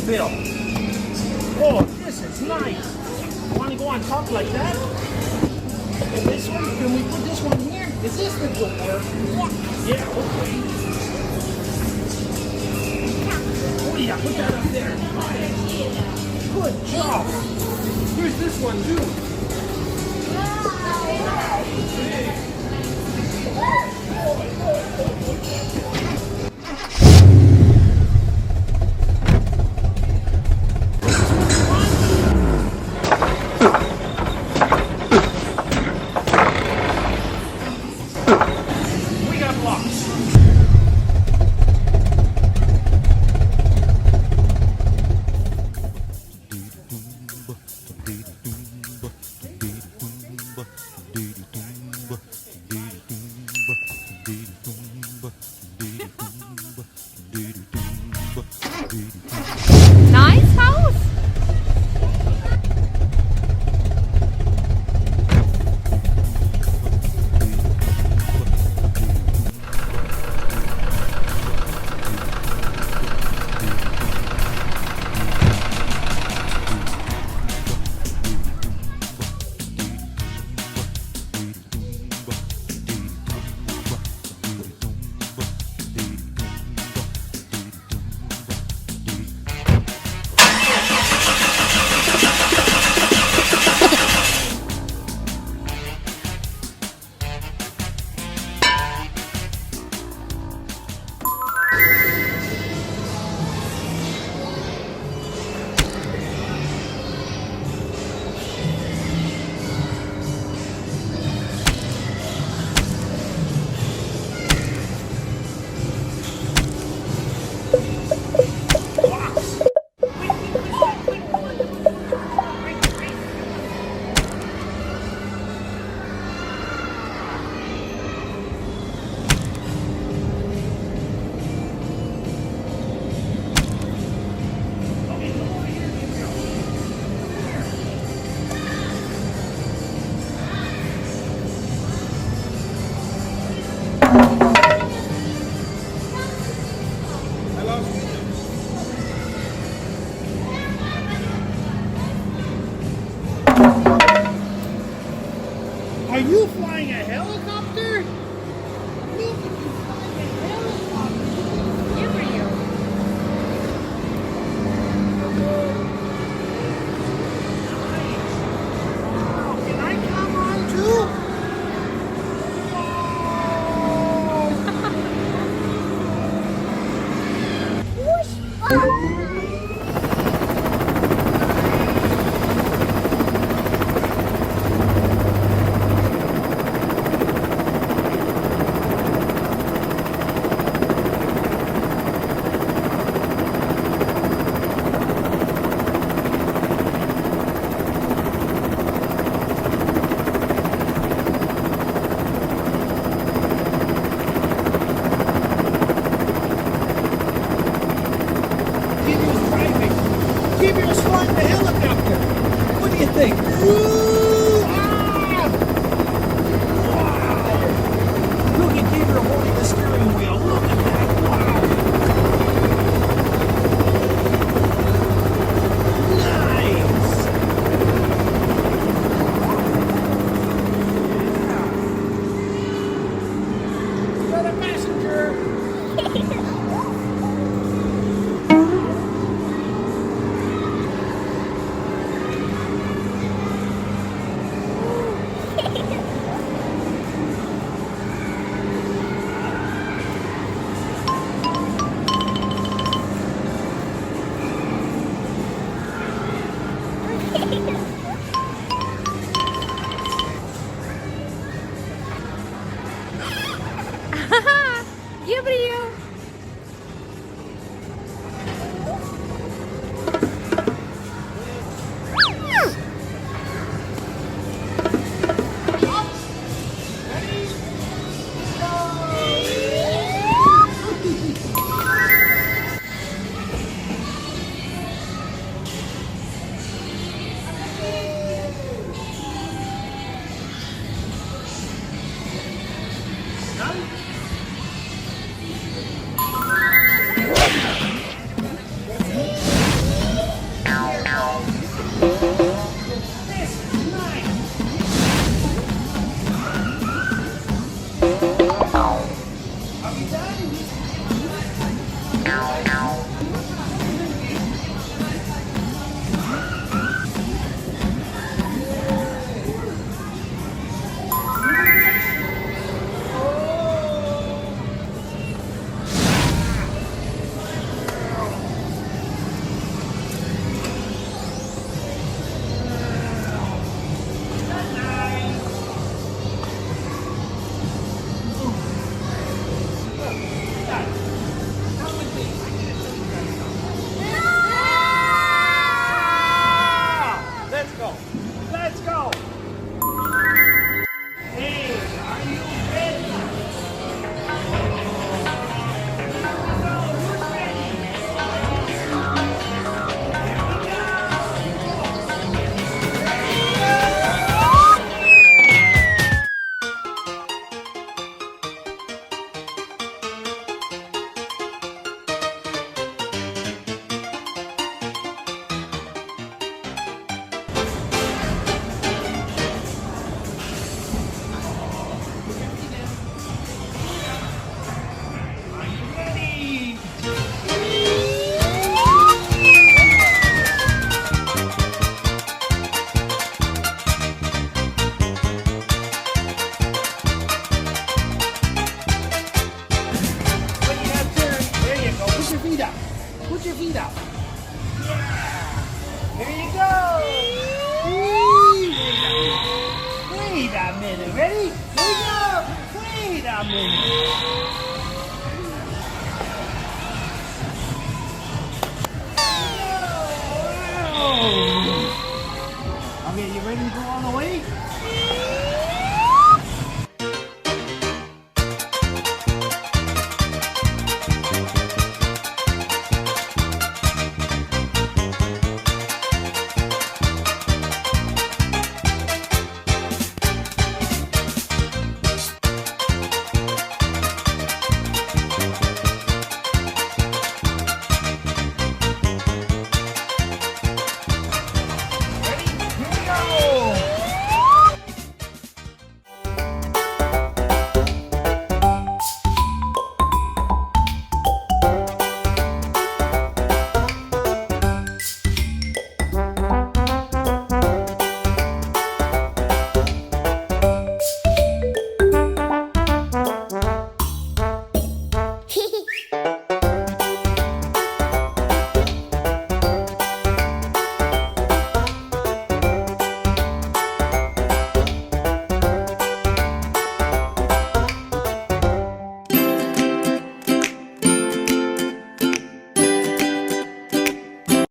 Bill. Oh, this is nice. Want to go on top like that? And this one, can we put this one here? Is this the door? Yeah, okay. Oh yeah, put that up there. Good job. Here's this one too. We got blocks. Nice house. Are you flying a helicopter? Look at you flying a helicopter. Gabriel. Nice. Wow, can I come on too? Gabriel's flying the helicopter. What do you think? Ooh, ah! Wow! Look at Gabriel holding the steering wheel. Look at that. Wow! Nice! Yeah. You're the passenger. let's go. Hey, are you ready? Put your feet up. Yeah. Here you go. Wait a minute. Ready? Here we go. Wait a minute. Okay, you ready to go all the way?